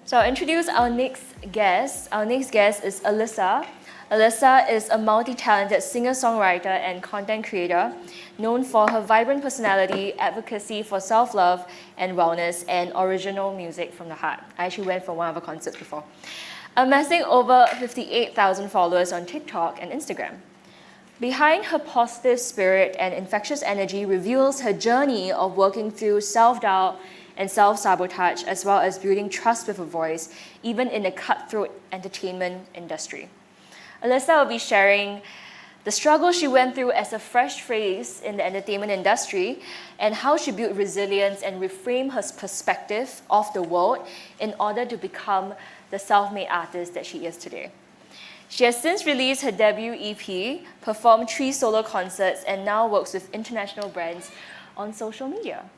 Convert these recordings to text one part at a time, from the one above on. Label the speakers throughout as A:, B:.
A: So I'll introduce our next guest. Our next guest is Alyssa. Alyssa is a multi-talented singer-songwriter and content creator, known for her vibrant personality, advocacy for self-love and wellness, and original music from the heart. I actually went for one of her concerts before. Amassing over 58,000 followers on TikTok and Instagram. Behind her positive spirit and infectious energy reveals her journey of working through self-doubt and self-sabotage, as well as building trust with her voice, even in the cutthroat entertainment industry. Alyssa will be sharing the struggle she went through as a fresh face in the entertainment industry and how she built resilience and reframed her perspective of the world in order to become the self-made artist that she is today. She has since released her debut EP, performed 3 solo concerts, and now works with international brands on social media.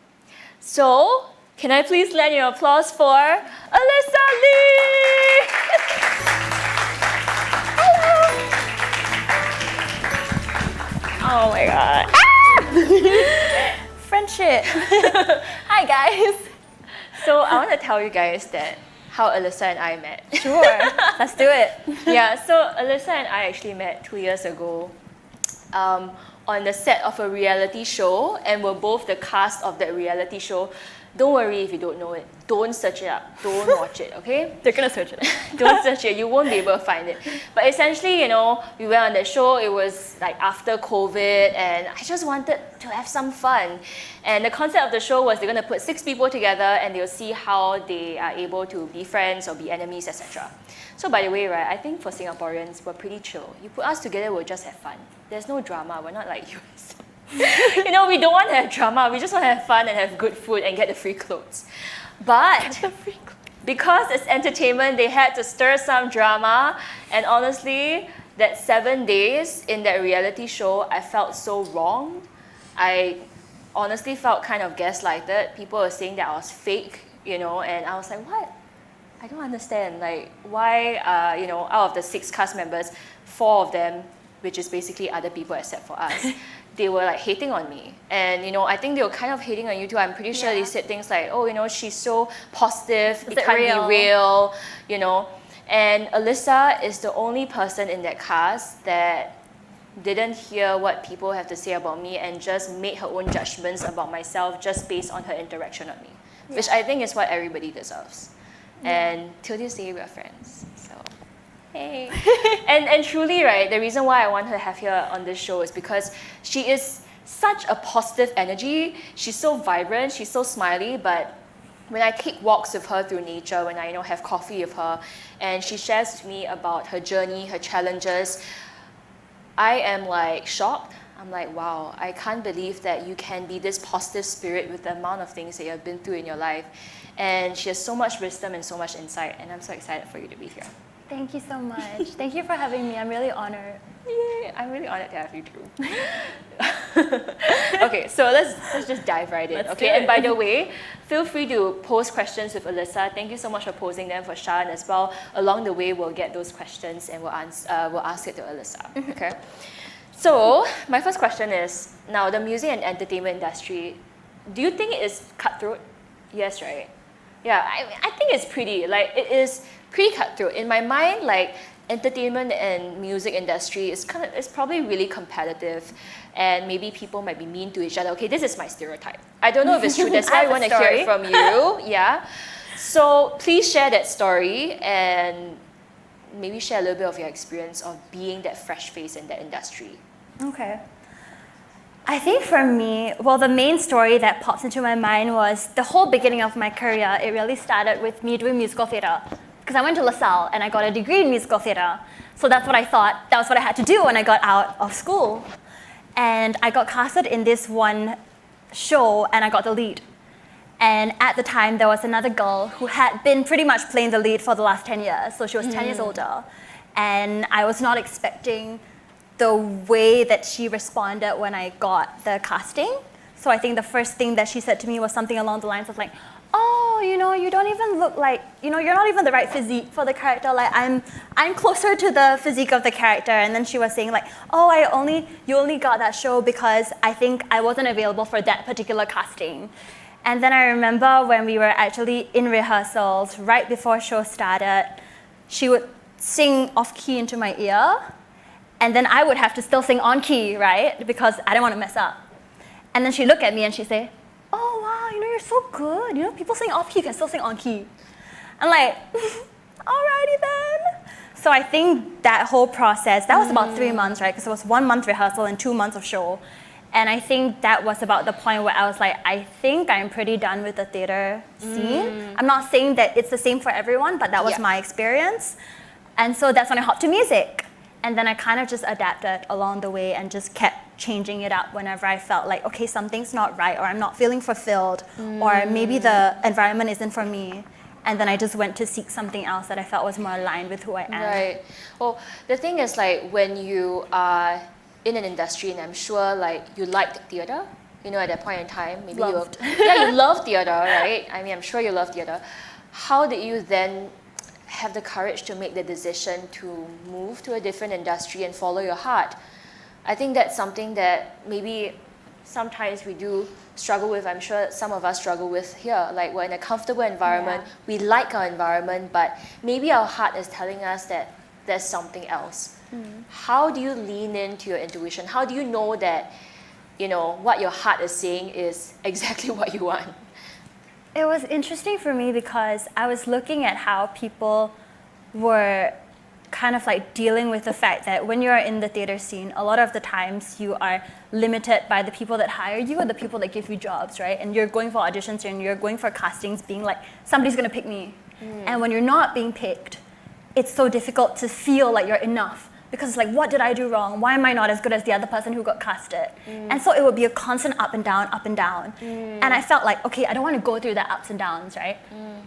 A: So, can I please lend your applause for Alyssa Lee? Oh my god. Ah!
B: Friendship. Hi guys.
A: So I want to tell you guys that how Alyssa and I met.
B: Sure, let's do it.
A: Yeah, so Alyssa and I actually met 2 years ago on the set of a reality show, and we're both the cast of that reality show. Don't worry if you don't know it. Don't search it up. Don't watch it, okay?
B: They're gonna search it.
A: Don't search it. You won't be able to find it. But essentially, we went on the show. It was like after COVID, and I just wanted to have some fun. And the concept of the show was they're gonna put 6 people together, and they'll see how they are able to be friends or be enemies, etc. So by the way, right, I think for Singaporeans, we're pretty chill. You put us together, we'll just have fun. There's no drama. We're not like US. We don't want to have drama. We just want to have fun and have good food and get the free clothes. But because it's entertainment, they had to stir some drama. And honestly, that 7 days in that reality show, I felt so wronged. I honestly felt kind of gaslighted. People were saying that I was fake, and I was like, what? I don't understand. Like, why, out of the 6 cast members, 4 of them, which is basically other people except for us, they were like hating on me. And I think they were kind of hating on you too. I'm pretty sure they said things like, oh, she's so positive, it can't be real, And Alyssa is the only person in that cast that didn't hear what people have to say about me and just made her own judgments about myself just based on her interaction with me, which I think is what everybody deserves. And till this day, we're friends. So, hey. and truly, right, the reason why I want her to have here on this show is because she is such a positive energy. She's so vibrant, she's so smiley, but when I take walks with her through nature, when I have coffee with her, and she shares with me about her journey, her challenges, I am like shocked. I'm like, wow, I can't believe that you can be this positive spirit with the amount of things that you have been through in your life. And she has so much wisdom and so much insight, and I'm so excited for you to be here.
B: Thank you so much. Thank you for having me. I'm really honored.
A: Yay, I'm really honored to have you too. Okay, so let's just dive right in.
B: Let's
A: And by the way, feel free to pose questions with Alyssa. Thank you so much for posing them for Sean as well. Along the way, we'll get those questions and we'll ask it to Alyssa. Okay. So my first question is, now the music and entertainment industry, do you think it is cutthroat? Yes, right? Yeah, I think it's it is pretty cutthroat. In my mind, entertainment and music industry is probably really competitive, and maybe people might be mean to each other. Okay, this is my stereotype. I don't know if it's true. That's why I want to hear it from you. Yeah. So please share that story and maybe share a little bit of your experience of being that fresh face in that industry.
B: Okay. I think for me, the main story that pops into my mind was the whole beginning of my career. It really started with me doing musical theatre. Because I went to LaSalle and I got a degree in musical theatre. So that's what I thought, that was what I had to do when I got out of school. And I got casted in this one show and I got the lead. And at the time, there was another girl who had been pretty much playing the lead for the last 10 years. So she was 10 years older. And I was not expecting the way that she responded when I got the casting. So I think the first thing that she said to me was something along the lines of like, oh, you don't even look like, you're not even the right physique for the character. Like I'm closer to the physique of the character. And then she was saying like, oh, you only got that show because I think I wasn't available for that particular casting. And then I remember when we were actually in rehearsals, right before show started, she would sing off key into my ear, and then I would have to still sing on key, right? Because I didn't want to mess up. And then she'd look at me and she'd say, oh wow, you're so good. People sing off key can still sing on key. I'm like, alrighty then. So I think that whole process, that was about 3 months, right? Because it was 1 month rehearsal and 2 months of show. And I think that was about the point where I was like, I think I'm pretty done with the theater scene. I'm not saying that it's the same for everyone, but that was my experience. And so that's when I hopped to music. And then I kind of just adapted along the way and just kept changing it up whenever I felt like, okay, something's not right, or I'm not feeling fulfilled, or maybe the environment isn't for me. And then I just went to seek something else that I felt was more aligned with who I am.
A: Right. Well, the thing is, like, when you are in an industry, and I'm sure, like, you liked theater, at that point in time, maybe you love theater, right? I mean, I'm sure you love theater. How did you then have the courage to make the decision to move to a different industry and follow your heart? I think that's something that maybe sometimes we do struggle with. I'm sure some of us struggle with here. Like, we're in a comfortable environment, we like our environment, but maybe our heart is telling us that there's something else. How do you lean into your intuition? How do you know that, what your heart is saying is exactly what you want?
B: It was interesting for me because I was looking at how people were kind of like dealing with the fact that when you're in the theater scene, a lot of the times you are limited by the people that hire you or the people that give you jobs, right? And you're going for auditions and you're going for castings being like, somebody's gonna pick me. And when you're not being picked, it's so difficult to feel like you're enough. Because it's like, what did I do wrong? Why am I not as good as the other person who got casted? And so it would be a constant up and down, up and down. And I felt like, okay, I don't want to go through the ups and downs, right?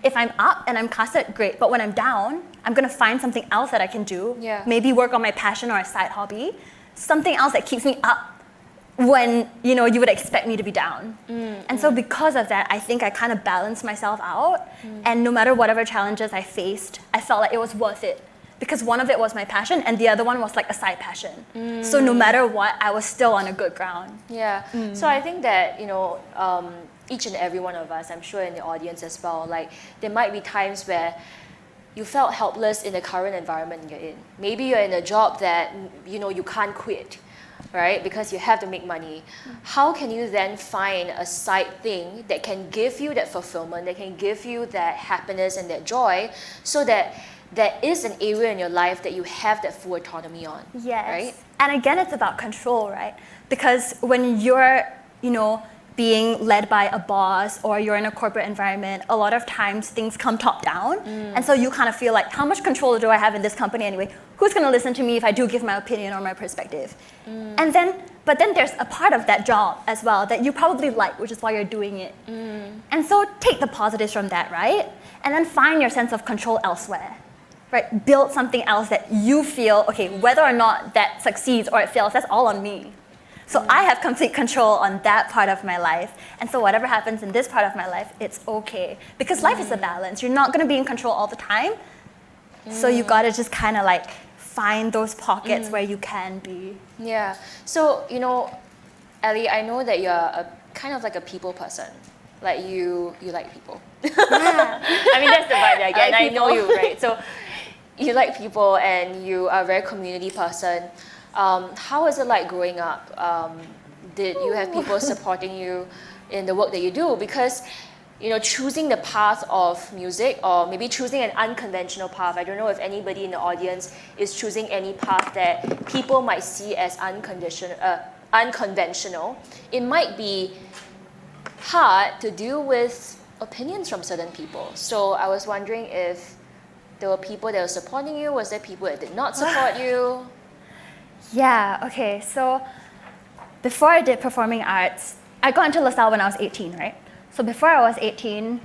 B: If I'm up and I'm casted, great. But when I'm down, I'm going to find something else that I can do. Maybe work on my passion or a side hobby. Something else that keeps me up when, you would expect me to be down. And so because of that, I think I kind of balanced myself out. And no matter whatever challenges I faced, I felt like it was worth it. Because one of it was my passion and the other one was like a side passion. So no matter what, I was still on a good ground.
A: So I think that, each and every one of us, I'm sure in the audience as well, like, there might be times where you felt helpless in the current environment you're in. Maybe you're in a job that, you can't quit, right? Because you have to make money. How can you then find a side thing that can give you that fulfillment, that can give you that happiness and that joy, so that there is an area in your life that you have that full autonomy on, right?
B: And again, it's about control, right? Because when you're, being led by a boss or you're in a corporate environment, a lot of times things come top down. And so you kind of feel like, how much control do I have in this company anyway? Who's going to listen to me if I do give my opinion or my perspective? But then there's a part of that job as well that you probably like, which is why you're doing it. And so take the positives from that, right? And then find your sense of control elsewhere. Right, build something else that you feel, okay, whether or not that succeeds or it fails, that's all on me. So I have complete control on that part of my life. And so whatever happens in this part of my life, it's okay. Because life is a balance. You're not gonna be in control all the time. So you gotta just kind of like find those pockets where you can be.
A: So, Ellie, I know that you're kind of like a people person. Like, you like people. I mean, that's the vibe that I get, and I know you, right? So you like people and you are a very community person. How was it like growing up? Did you have people supporting you in the work that you do? Because, choosing the path of music, or maybe choosing an unconventional path, I don't know if anybody in the audience is choosing any path that people might see as unconventional. It might be hard to deal with opinions from certain people. So I was wondering if there were people that were supporting you. Was there people that did not support you?
B: Okay. So before I did performing arts, I got into LaSalle when I was 18, right? So before I was 18,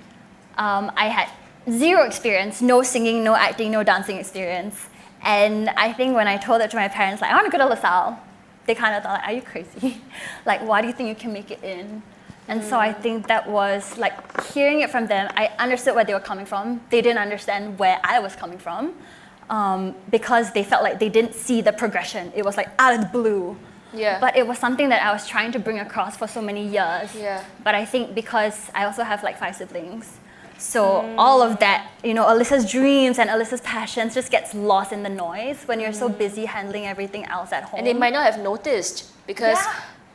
B: I had zero experience, no singing, no acting, no dancing experience. And I think when I told it to my parents, like, I want to go to LaSalle, they kind of thought, like, are you crazy? Like, why do you think you can make it in? And so I think that was like hearing it from them, I understood where they were coming from. They didn't understand where I was coming from because they felt like they didn't see the progression. It was like out of the blue.
A: Yeah.
B: But it was something that I was trying to bring across for so many years.
A: Yeah.
B: But I think because I also have like 5 siblings, so all of that, Alyssa's dreams and Alyssa's passions just gets lost in the noise when you're so busy handling everything else at home.
A: And they might not have noticed because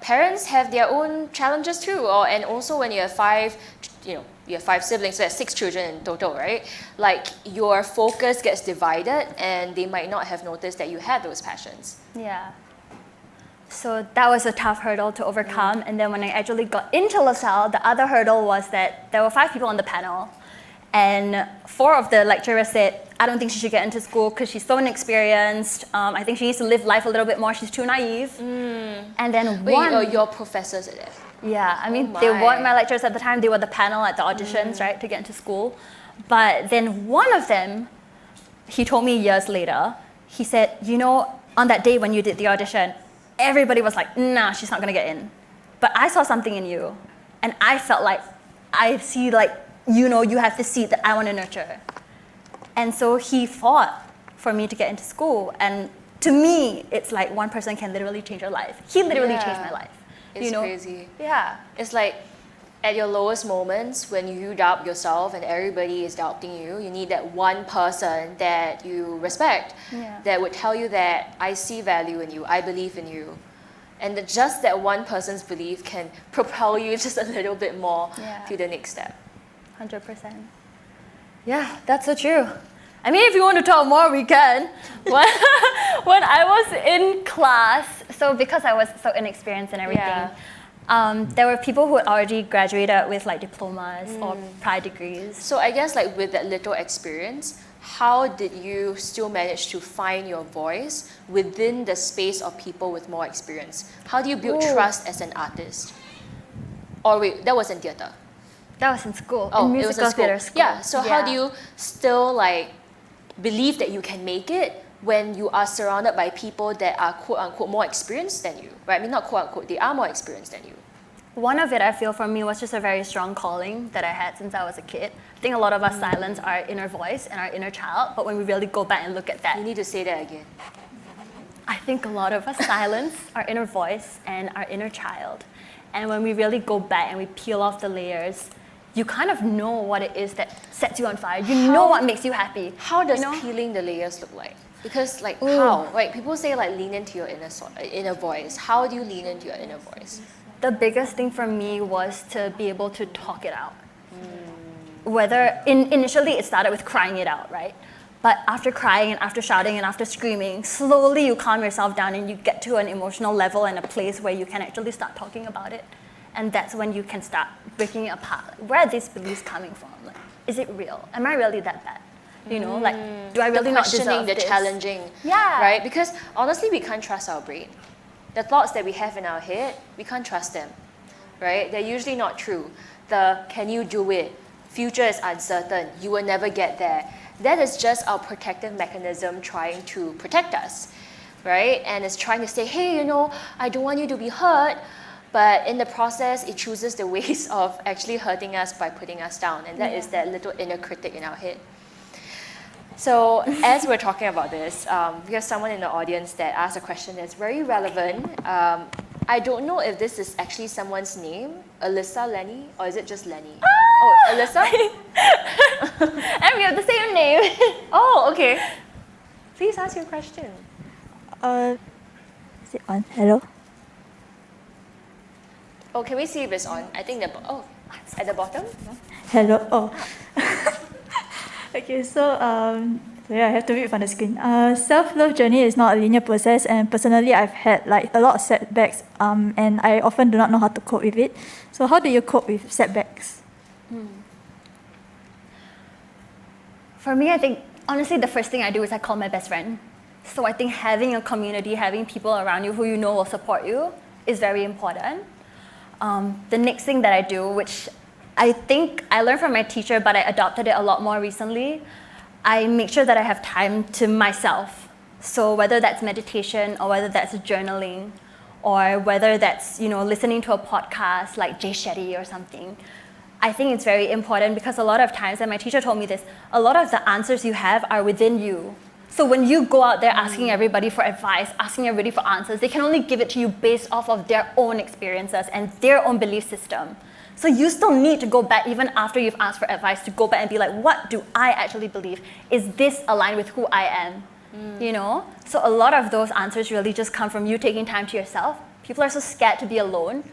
A: parents have their own challenges too. And also when you have 5, you have 5 siblings, so that's 6 children in total, right? Like your focus gets divided and they might not have noticed that you had those passions.
B: Yeah. So that was a tough hurdle to overcome. And then when I actually got into LaSalle, the other hurdle was that there were 5 people on the panel. And 4 of the lecturers said, I don't think she should get into school because she's so inexperienced. I think she needs to live life a little bit more. She's too naive. And then
A: your professors at that.
B: Yeah, I mean, they weren't my lecturers at the time. They were the panel at the auditions, right, to get into school. But then one of them, he told me years later, he said, on that day when you did the audition, everybody was like, nah, she's not going to get in. But I saw something in you. And I felt like, I see like, you have the seed that I want to nurture. And so he fought for me to get into school. And to me, it's like one person can literally change your life. He literally changed my life.
A: It's crazy.
B: Yeah.
A: It's like at your lowest moments when you doubt yourself and everybody is doubting you, you need that one person that you respect that would tell you that I see value in you, I believe in you. And just that one person's belief can propel you just a little bit more to the next step.
B: 100%. Yeah, that's so true. I mean, if you want to talk more, we can. When I was in class, so because I was so inexperienced and everything, there were people who had already graduated with like diplomas or prior degrees.
A: So I guess like with that little experience, how did you still manage to find your voice within the space of people with more experience? How do you build trust as an artist? Or wait, that was in theatre.
B: That was in school.
A: Oh,
B: in
A: it was in school.
B: Theatre school.
A: Yeah. So how do you still like believe that you can make it when you are surrounded by people that are quote unquote more experienced than you? Right? I mean, not quote unquote. They are more experienced than you.
B: One of it, I feel, for me was just a very strong calling that I had since I was a kid. I think a lot of us silence our inner voice and our inner child, but when we really go back and look at that,
A: You need to say that again.
B: I think a lot of us silence our inner voice and our inner child. And when we really go back and we peel off the layers, you kind of know what it is that sets you on fire. You know what makes you happy.
A: How does peeling the layers look like? Because like how? Right? People say like lean into your inner voice. How do you lean into your inner voice?
B: The biggest thing for me was to be able to talk it out. Whether initially it started with crying it out, right? But after crying and after shouting and after screaming, slowly you calm yourself down and you get to an emotional level and a place where you can actually start talking about it. And that's when you can start breaking it apart. Like, where are these beliefs coming from? Like, is it real? Am I really that bad? Like, do I really not deserve
A: the
B: this?
A: challenging, right? Because honestly, we can't trust our brain. The thoughts that we have in our head, we can't trust them, right? They're usually not true. Can you do it? Future is uncertain. You will never get there. That is just our protective mechanism trying to protect us, right? And it's trying to say, hey, I don't want you to be hurt. But in the process, it chooses the ways of actually hurting us by putting us down. And that is that little inner critic in our head. So as we're talking about this, we have someone in the audience that asked a question that's very relevant. I don't know if this is actually someone's name, Alyssa, Lenny, or is it just Lenny? Oh, Alyssa?
B: And we have the same name.
A: Oh, okay. Please ask your question.
C: Is it on? Hello?
A: Oh, can we see if it's on? I think at the bottom?
C: Hello? Oh. Okay, so I have to read from the screen. Self-love journey is not a linear process, and personally I've had like a lot of setbacks and I often do not know how to cope with it. So how do you cope with setbacks?
B: For me, I think, honestly, the first thing I do is I call my best friend. So I think having a community, having people around you who you know will support you is very important. The next thing that I do, which I think I learned from my teacher, but I adopted it a lot more recently, I make sure that I have time to myself. So whether that's meditation or whether that's journaling or whether that's, listening to a podcast like Jay Shetty or something, I think it's very important because a lot of times, and my teacher told me this, a lot of the answers you have are within you. So when you go out there asking everybody for advice, asking everybody for answers, they can only give it to you based off of their own experiences and their own belief system. So you still need to go back, even after you've asked for advice, to go back and be like, what do I actually believe? Is this aligned with who I am? You know? So a lot of those answers really just come from you taking time to yourself. People are so scared to be alone.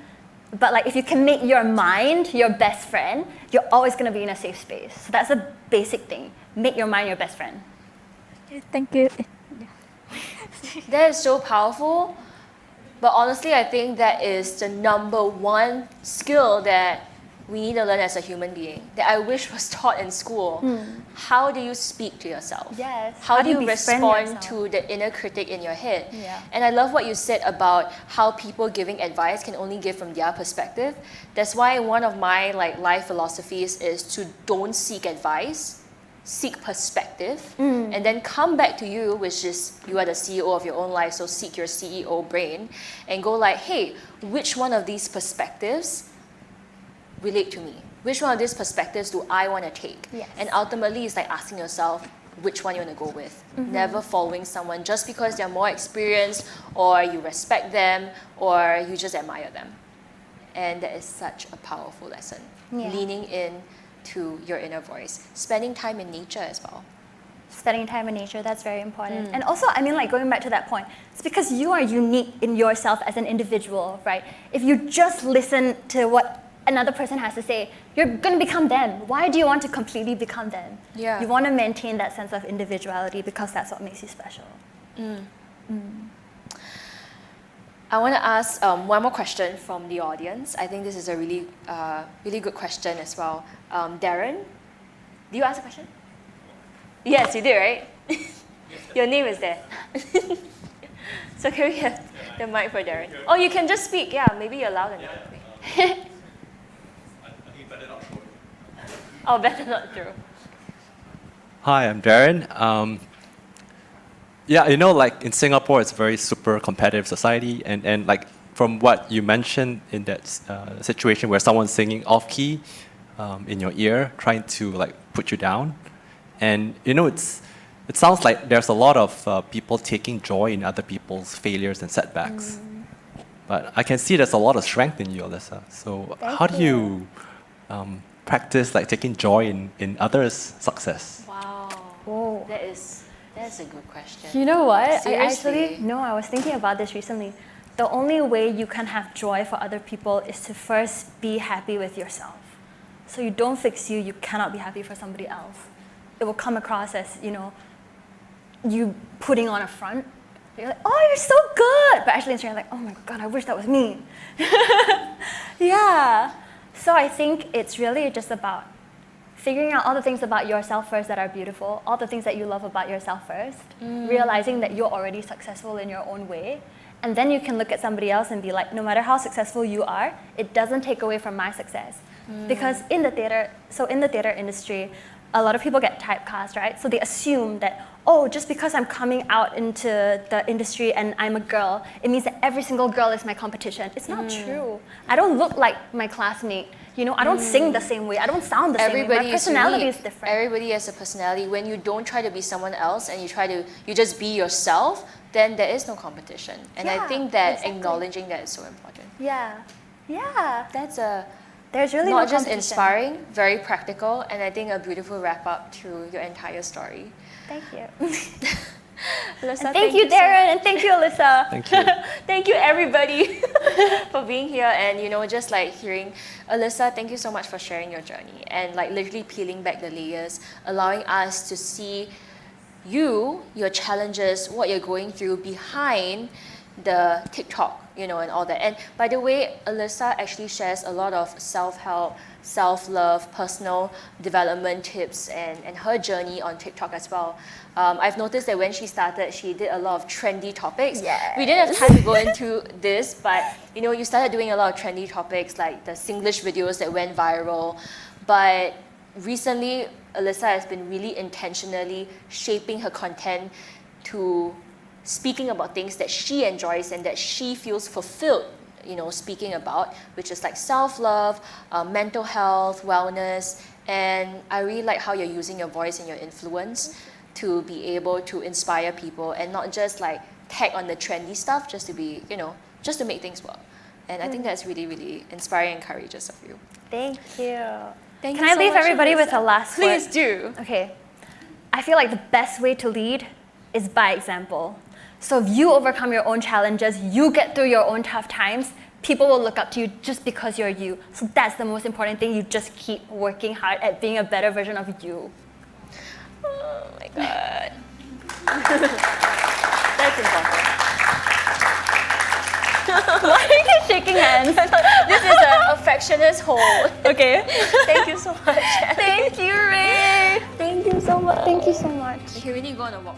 B: But like if you can make your mind your best friend, you're always going to be in a safe space. So that's a basic thing. Make your mind your best friend.
C: Okay, thank you.
A: That is so powerful. But honestly, I think that is the number one skill that we need to learn as a human being, that I wish was taught in school. How do you speak to yourself?
B: Yes.
A: How do you
B: befriend
A: respond
B: yourself?
A: to the inner critic in your head?
B: Yeah.
A: And I love what you said about how people giving advice can only give from their perspective. That's why one of my life philosophies is to don't seek advice, seek perspective, and then come back to you, which is you are the CEO of your own life, so seek your CEO brain and go like, hey, which one of these perspectives relate to me? Which one of these perspectives do I want to take?
B: Yes.
A: And ultimately, it's like asking yourself which one you want to go with. Never following someone just because they're more experienced or you respect them or you just admire them. And that is such a powerful lesson.
B: Yeah.
A: Leaning in to your inner voice. Spending time in nature as well.
B: Spending time in nature, that's very important. And also, I mean, like going back to that point, it's because you are unique in yourself as an individual, right? If you just listen to what another person has to say, you're going to become them. Why do you want to completely become them?
A: Yeah.
B: You want to maintain that sense of individuality because that's what makes you special.
A: I want to ask one more question from the audience. I think this is a really, really good question as well. Darren, do you ask a question? Yes, you did, right? Your name is there. So can we have the mic for Darren? Oh, you can just speak. Yeah, maybe you're loud enough. Oh, better not true.
D: Hi, I'm Darren. Yeah, you know, like in Singapore, it's a very super competitive society, and like from what you mentioned in that situation where someone's singing off key in your ear, trying to like put you down, and you know, it sounds like there's a lot of people taking joy in other people's failures and setbacks. But I can see there's a lot of strength in you, Alyssa. So how do you practice like taking joy in others' success?
A: Wow.
B: Oh.
A: That's a good question.
B: You know what?
A: Seriously?
B: I was thinking about this recently. The only way you can have joy for other people is to first be happy with yourself. So you don't fix you, you cannot be happy for somebody else. It will come across as, you know, you putting on a front. You're like, oh, you're so good. But actually, you're like, oh my God, I wish that was me. Yeah. So I think it's really just about figuring out all the things about yourself first that are beautiful, all the things that you love about yourself first, realizing that you're already successful in your own way. And then you can look at somebody else and be like, no matter how successful you are, it doesn't take away from my success. Because in the theater industry, a lot of people get typecast, right? So they assume that, oh, just because I'm coming out into the industry and I'm a girl, it means that every single girl is my competition. It's not true. I don't look like my classmate. You know, I don't sing the same way. I don't sound the same way. My personality is different.
A: Everybody has a personality. When you don't try to be someone else and you just be yourself, then there is no competition. And I
B: Yeah,
A: think that
B: exactly.
A: acknowledging that is so important.
B: Yeah.
A: There's
B: really
A: not
B: no
A: just
B: competition.
A: inspiring, very practical, and I think a beautiful wrap up to your entire story.
B: Thank you.
A: Alyssa,
B: Thank you, Darren, and thank you, Alyssa.
D: Thank you.
A: Thank you, everybody, for being here and, you know, just like hearing. Alyssa, thank you so much for sharing your journey and like literally peeling back the layers, allowing us to see you, your challenges, what you're going through behind the TikTok, you know, and all that. And by the way, Alyssa actually shares a lot of self-help, self-love, personal development tips and her journey on TikTok as well. I've noticed that when she started, she did a lot of trendy topics.
B: Yes.
A: We didn't have time to go into this, but you know, you started doing a lot of trendy topics like the Singlish videos that went viral. But recently, Alyssa has been really intentionally shaping her content to speaking about things that she enjoys and that she feels fulfilled, you know, speaking about, which is like self-love, mental health, wellness, and I really like how you're using your voice and your influence to be able to inspire people and not just like tag on the trendy stuff just to be, just to make things work. And I think that's really, really inspiring and courageous of you.
B: Thank you.
A: Thank
B: Can
A: you
B: I
A: so
B: leave
A: much,
B: everybody with
A: Alyssa.
B: a last word?
A: Please do.
B: Okay. I feel like the best way to lead is by example. So if you overcome your own challenges, you get through your own tough times, people will look up to you just because you're you. So that's the most important thing. You just keep working hard at being a better version of you.
A: Oh my God. That's important.
B: Why are you shaking hands?
A: This is an affectionate hold.
B: Okay.
A: Thank you so much.
B: Thank you, Ray.
A: Thank you so much.
B: Thank you so much.
A: Okay, we need to go on a walk.